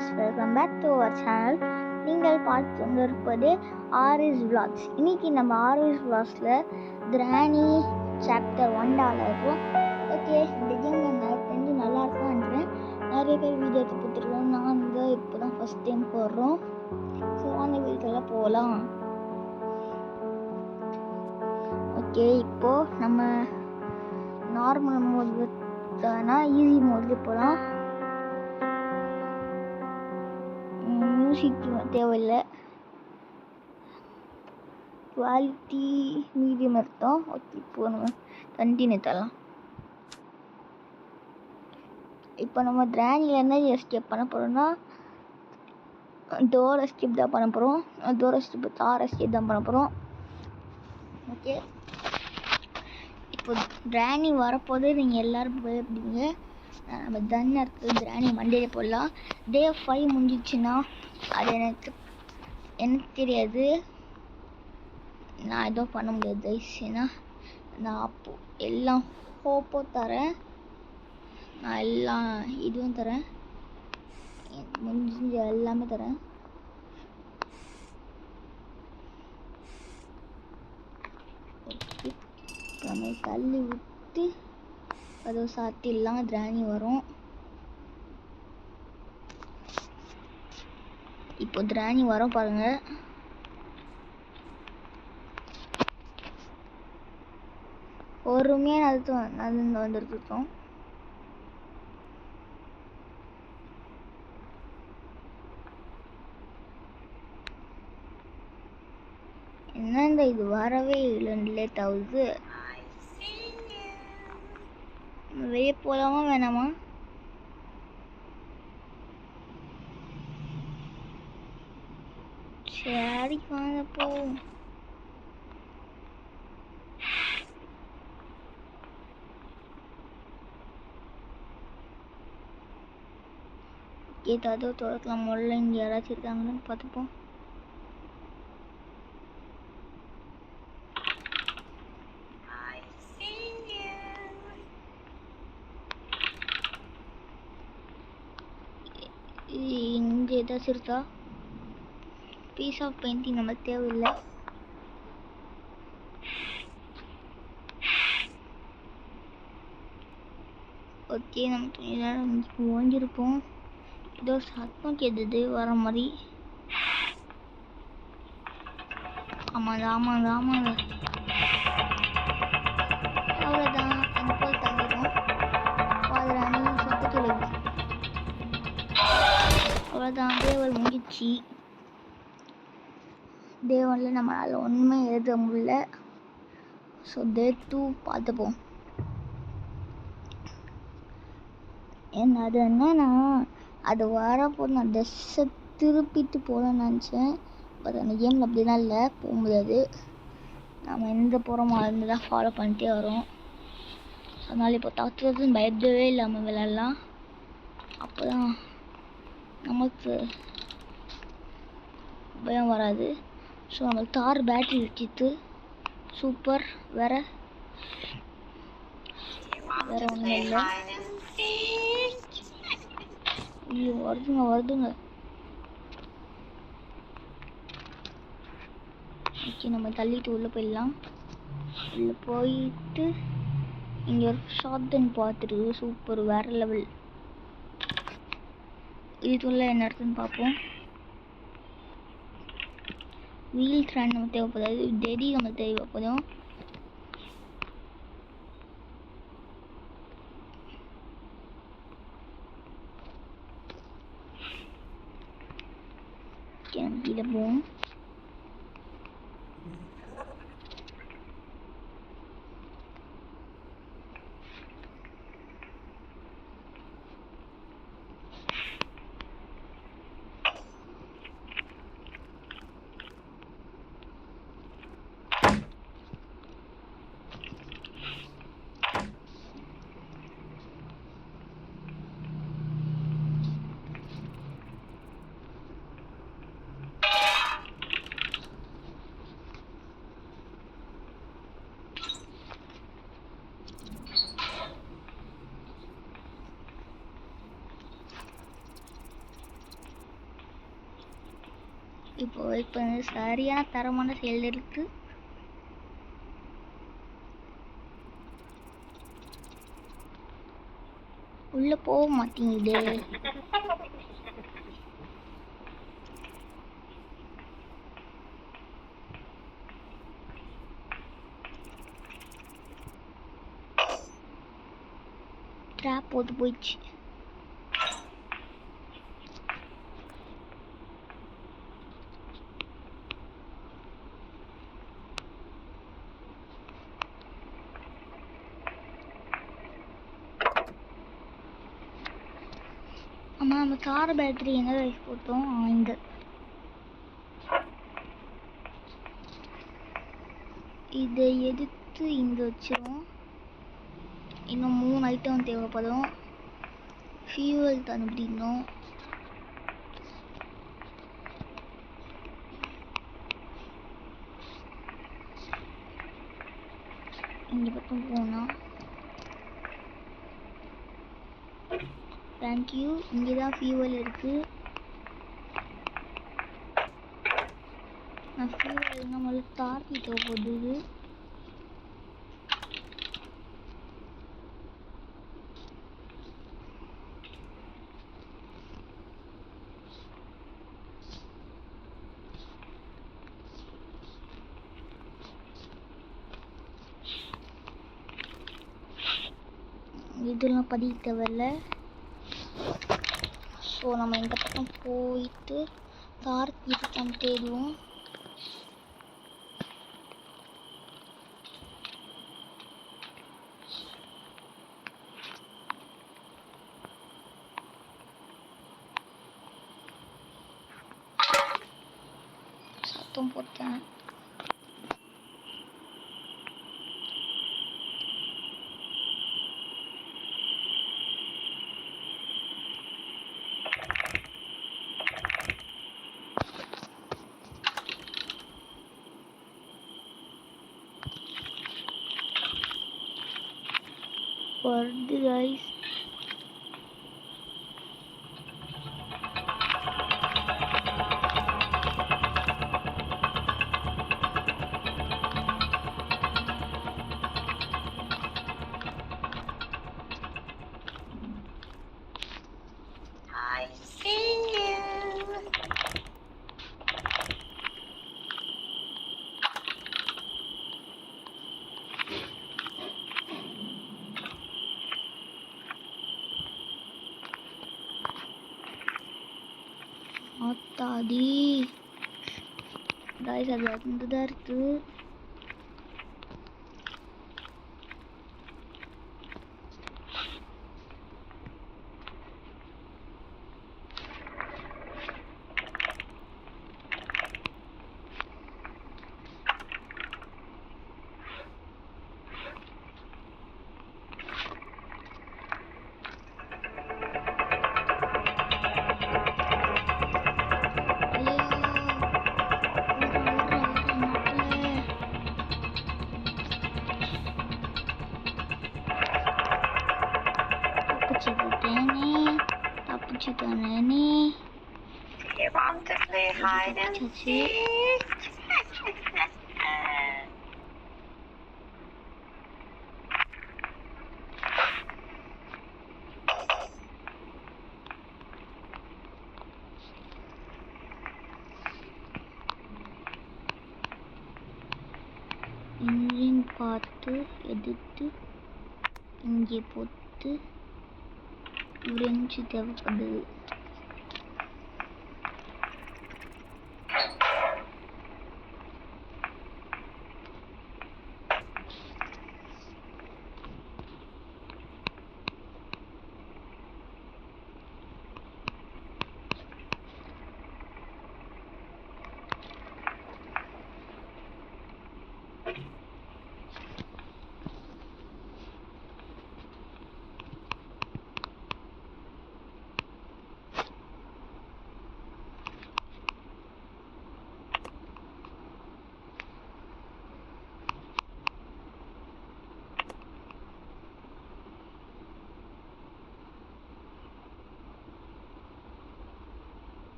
Guys, welcome back to our channel. நீங்கள் பார்த்து கொண்டிருப்பது ஆர்எஸ் vlogs. இன்னைக்கு நம்ம ஆர்எஸ் vlogsல கிரானி சாப்டர் 1 இருக்கும். ஓகே, இந்த கேம் எனக்கு நல்லா இருக்கும்ன்றேன். நிறைய பேர் வீடியோ எடுத்து கொடுத்துருக்கோம். நாங்கள் இப்போ தான் ஃபஸ்ட் டைம் போடுறோம். ஸோ அந்த வீடியோக்கெல்லாம் போகலாம். ஓகே, இப்போது நம்ம நார்மல் மோடு ஈஸி மோட்லேயே போகலாம். மியூசிக் தேவையில்லை, குவாலிட்டி மீடியம் எடுத்தோம். ஓகே, இப்போ நம்ம கண்டினியூ தரலாம். இப்போ நம்ம கிரானியில் என்ன எஸ்கேப் பண்ண போகிறோம்னா டோர் எஸ்கேப் தான் பண்ண போகிறோம். டோர் எஸ்கேப் கார் எஸ்கேப் தான் பண்ண போகிறோம். ஓகே, இப்போ கிரானி வரப்போது நீங்கள் எல்லோரும் பயப்படுவீங்க. நம்ம தன் இருக்குது கிரானி மண்டேலே போடலாம். டே 5 முடிஞ்சிச்சுன்னா அது எனக்கு தெரியாது. நான் எதுவும் பண்ண முடியாது கைஸ். ஏன்னா நான் அப்போ எல்லாம் ஹோப்போ தரேன், நான் எல்லாம் இதுவும் தரேன், முடிஞ்ச எல்லாமே தரேன். ஓகே, நம்ம தள்ளி விட்டு அது சாத்திடலாம். கிரானி வரும். இப்போ கிரானி வரும் பாருங்க. பொறுமையாக நடந்து வந்துட்டு இருக்கோம். என்னங்க இது வரவே இல்லை, லேட் ஆகுது. வெளியே போகலாமா வேணாமா? சரி வாங்க போ. ஏதாவது திறக்கலாம். முதல்ல இங்கே யாராச்சும் இருக்காங்கன்னு பார்த்துப்போம். இங்கே ஏதாச்சும் இருக்கா? பீஸ் ஆஃப் பெயிண்டிங் நமக்கு தேவையில்லை. ஓகே, நம்ம கொஞ்ச நேரம் ஓஞ்சிருப்போம். ஏதோ சத்தம் கேட்டது வர மாதிரி. ஆமாங்க ஆமாங்க ஆமாங்க, அவ்வளோதான். கண்ட்ரோல் தங்கிடும். பாதுராணி சத்தத்தில் அவ்வளோதான். தேவல் முடிச்சு. தேவனில் நம்மளால் ஒன்றுமே எழுத முடியல. ஸோ டே 2 பார்த்துப்போம். அது என்னன்னா அது வரப்போது நான் ட்ரெஸ்ஸை திருப்பிட்டு போகலான்னு நினச்சேன். பட் அந்த கேமில் அப்படிலாம் இல்லை, போக முடியாது. நம்ம எந்த போகிறோமோ அது தான் ஃபாலோ பண்ணிட்டே வரோம். அதனால் இப்போ தத்துவத்துன்னு பயப்படவே இல்லாமல் விளையாடலாம். அப்போ தான் நமக்கு பயம் வராது. ஸோ நம்மளுக்கு தார் பேட்டரி வச்சுட்டு சூப்பர். வேறு ஒன்றும் இல்லை. ஐயோ, வருதுங்க. ஓகே, நம்ம தள்ளிட்டு உள்ளே போயிடலாம். உள்ளே போயிட்டு இங்கே ஒரு ஷார்ட்கன் பார்த்துட்டு சூப்பர், வேறு லெவல். இதுக்குள்ள என்ன இருக்குன்னு பார்ப்போம். வீல் ட்ரான் நம்ம தேவைப்படாது, டெடி நம்ம தேவைப்படும். கீழே போவோம். இப்போ இப்போ சரியான தரமான செயல் இருக்கு. உள்ள போக மாட்டேங்குது. ட்ராப் போட்டு போயிடுச்சு. ஆமா, நம்ம கார் பேட்டரி எங்க வச்சு போட்டோம்? இந்த இதை எடுத்து இங்கே வச்சிருவோம். இன்னும் 3 ஐட்டம் தேவைப்படும். ஃபியூவல் கண்டுபிடிக்கணும். இங்கே பக்கம் போனால் தேங்க்யூ. இங்கே தான் ஃபியூவல் இருக்குது. நான் ஃபியூவல் நம்மளுக்கு தார்த்தி தேவைப்படுது. இதெல்லாம் பதிக்க தேவையில்ல. ஸோ நம்ம இந்த பக்கம் போயிட்டு தார்த்தி பக்கம் தேடுவோம். சத்தம் போட்டேன். வருது கைஸ். ஆத்தாடி கைஸ், அது வந்துதான் இருக்கு. You want to play hide and seek? Engine பார்த்து எடுத்து இங்கே போட்டு விரைஞ்சு தேவைப்படுது.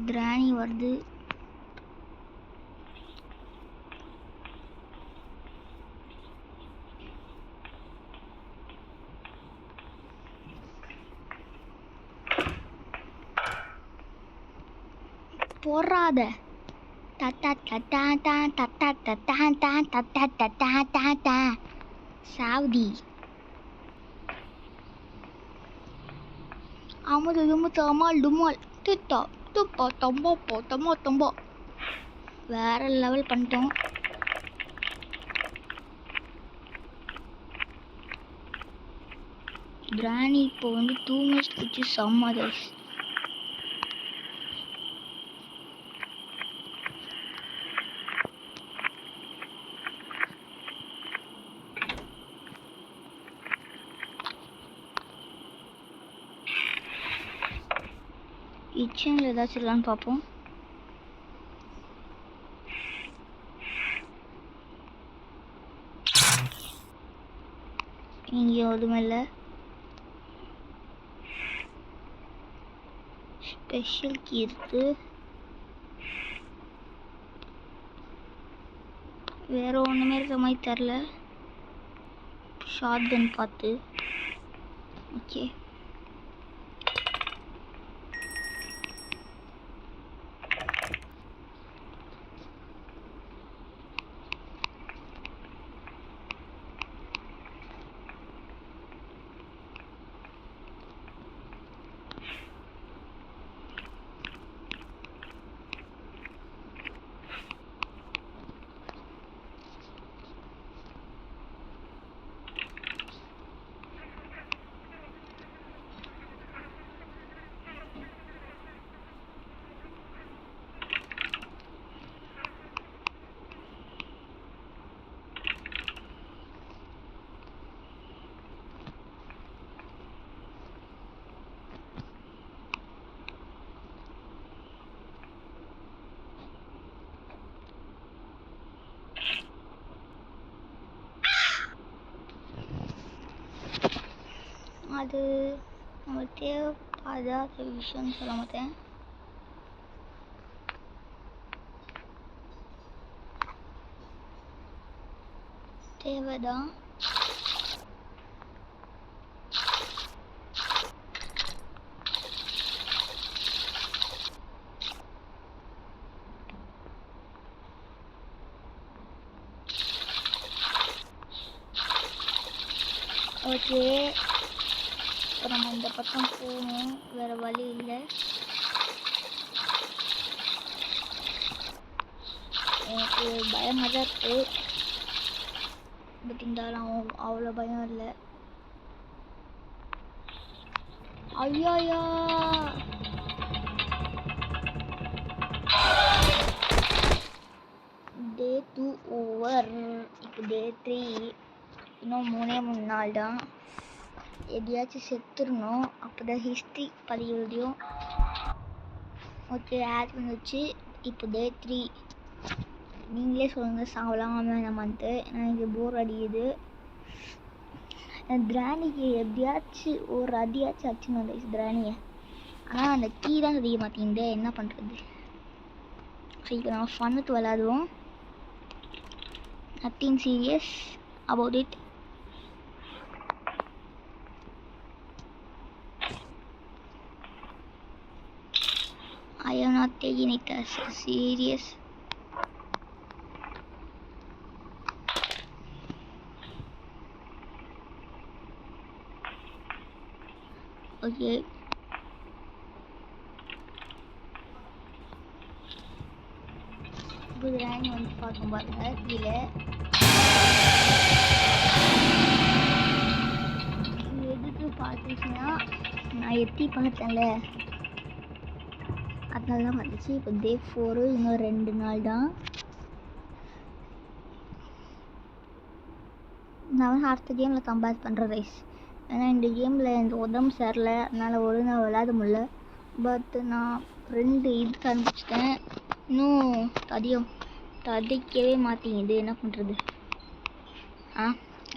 கிராணி வருது. போறாத சாவுதி. அமுது தும்பு தமால் டுமால் திட்டா துப்பா தம்பா போ தம்பா தம்பா. வேற லெவல் பண்ணிட்டோம். கிராணி இப்போ வந்து 2 மினிட்ஸ் வச்சு செம்ம கைஸ். கிச்சனில் ஏதாச்சும் இல்லைன்னு பார்ப்போம். இங்கே எதுவுமே இல்லை. ஸ்பெஷல் கீ இருக்கு. வேற ஒன்றுமே இருக்கிற மாதிரி தெரில. ஷார்ட் கன் பார்த்து ஓகே. அது நம்ம தேவைப்படாத விஷயம்னு சொல்ல மாட்டேன். தேவைதான். ஓகே, இப்போ நம்ம இந்த பக்கம் போகணும், வேறு வழி இல்லை. எனக்கு பயமாக தான் இருக்குது, பட் இருந்தாலும் அவ்வளோ பயம் இல்லை. ஐயா டே 2 ஓவர். இப்போ டே 3. இன்னும் 3 நாள் தான். எதையாச்சும் செத்துடணும், அப்போ தான் ஹிஸ்ட்ரி பதிய முடியும். ஓகே, ஆட் வந்துச்சு. இப்போ டே 3. நீங்களே சொல்லுங்கள், சாவலாமா வேணாமான்ட்டு. எனக்கு போர் அடிக்குது. கிராணிக்கு எப்படியாச்சும் ஒரு அடியாச்சும் அடிச்சுன்னு வந்து கிராணியை. ஆனால் அந்த கீ தான் தெரிய மாட்டேங்குது, என்ன பண்ணுறது. சரி, இப்போ நம்ம ஃபன்னுக்கு விளாடுவோம். Nothing serious about it. I am not taking it as serious. Okay. குதிராணி வந்து பார்க்கும் பாருங்க கீழே. எதுக்கு பார்த்துச்சுன்னா நான் எத்தி பார்த்தேன்ல, அதனால தான் வந்துச்சு. இப்போ டே 4, இன்னும் 2 நாள் தான். நான் அடுத்த கேமில் கம்பேர் பண்ணுறேன் ரைஸ். ஏன்னா இந்த கேமில் இந்த உடம்பு சரியில்லை, அதனால் ஒழுங்காக விளையாட முடியல. பட் நான் 2 இது கண்டுபிடிச்சிட்டேன். இன்னும் ததைக்கவே மாட்டேங்குது, என்ன பண்ணுறது?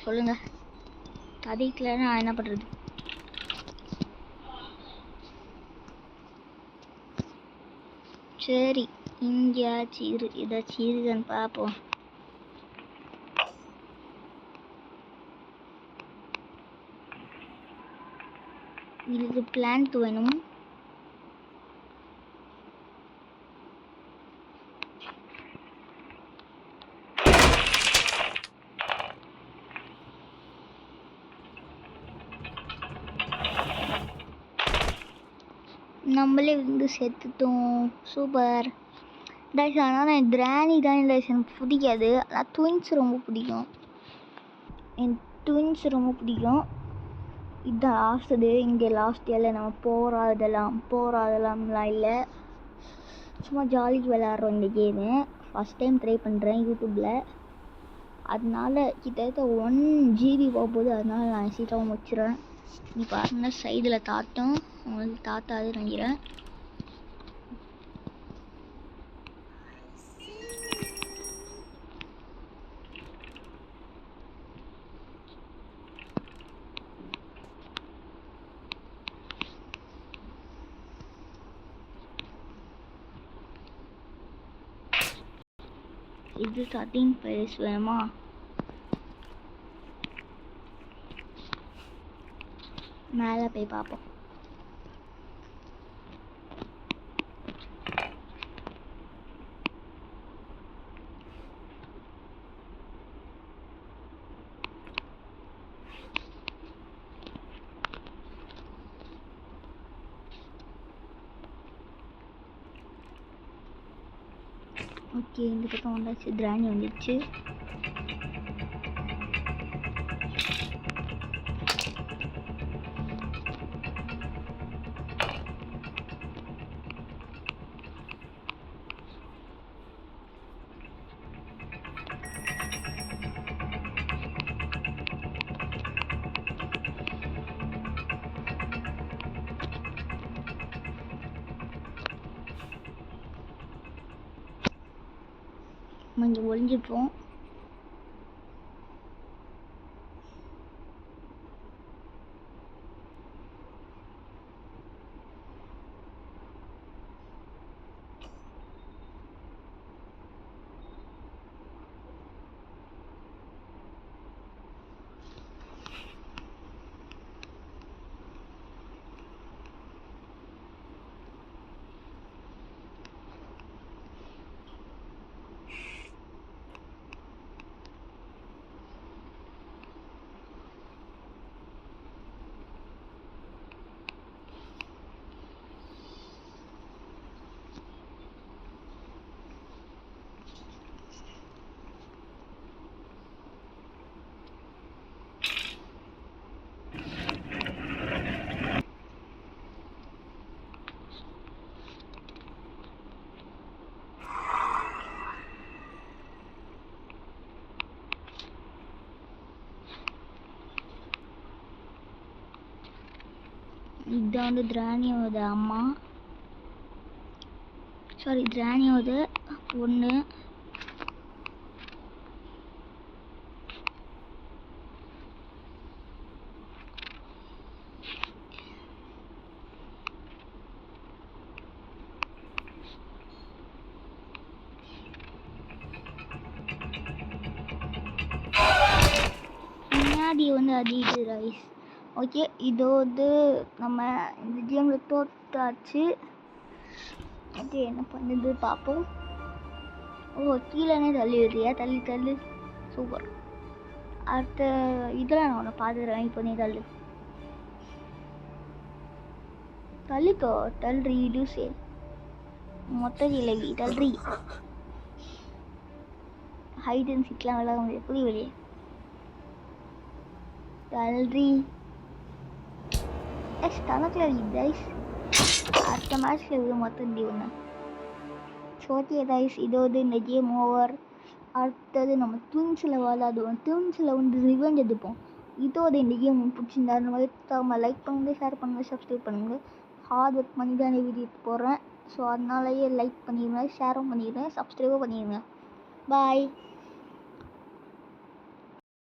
சொல்லுங்கள், ததைக்கலைன்னா நான் என்ன பண்ணுறது? சரி, இங்கேயாச்சும் ஏதாச்சும் இருக்குன்னு பார்ப்போம். இதுக்கு பிளான்ட் வேணும். நம்மளே வந்து செத்துட்டோம். Super dies. ஆனால் நான் கிராணி தான் டைஸ் எனக்கு பிடிக்காது. ஆனால் ட்வின்ஸ் ரொம்ப பிடிக்கும். எனக்கு ட்வின்ஸ் ரொம்ப பிடிக்கும். இதுதான் லாஸ்ட்டு. இங்கே லாஸ்ட் இயரில் நம்ம போராடலாம்லாம் இல்லை, சும்மா ஜாலிக்கு விளையாடுறோம் இந்த கேமு. ஃபஸ்ட் டைம் ட்ரை பண்ணுறேன் யூடியூப்பில். அதனால கிட்டத்தட்ட 1 GB போகும்போது, அதனால நான் சீக்கிரமாக முடிச்சிடுறேன். நீ பாருங்க சைடில் தாட்டும் உங்களுக்கு தாத்தாது நினைக்கிறேன். இது ஸ்டார்டிங் பிளேஸ் வேணுமா? மேலே போய் பார்ப்போம். ஓகே, இந்த பக்கம் வந்தாச்சு. கிராணி வந்துடுச்சு. கொஞ்சம் ஒளிஞ்சிப்போம். இதுதான் வந்து கிராணியோட அம்மா, சாரி கிராணியோட பொண்ணு. முன்னாடி வந்து அடிது ரைஸ். ஓகே, இது வந்து நம்ம இந்த கேமில் தோத்தாச்சு. ஓகே, என்ன பண்ணுது பார்ப்போம். ஓ, கீழேனே தள்ளி விடுறியா? தள்ளி தள்ளு, சூப்பர். அடுத்த இதெல்லாம் நான் உன்னை பார்த்துக்கிறேன். இப்போ நீ தள்ளு, தள்ளிக்கோ, தள்ளுறி லூசே, மொத்த இலவி தள்ளுறி. ஹைட் அண்ட் சீக்லாம் விளையாட முடியாது, புரிய வெளியே தள்ளுறி. எஸ் கணக்கில் கைஸ், அடுத்த மேட்ச்சில் இது மொத்தம் இப்படி ஒன்று. ஓகே கைஸ், இதோடு இந்த கேம் ஓவர். அடுத்தது நம்ம ட்வின்ஸில் விளாடுவோம். ட்வின்ஸில் வந்து ரிவெஞ்ச் எடுப்போம். இதோட இந்த கேம் பிடிச்சிருந்தா அந்த மாதிரி லைக் பண்ணுங்கள், ஷேர் பண்ணுங்கள், சப்ஸ்கிரைப் பண்ணுங்கள். ஹார்ட் ஒர்க் பண்ணி தான் வீடியோ போடுறேன். ஸோ அதனாலேயே லைக் பண்ணிடுங்க, ஷேரும் பண்ணிடுங்க, சப்ஸ்கிரைபும் பண்ணிடுங்க. பாய்.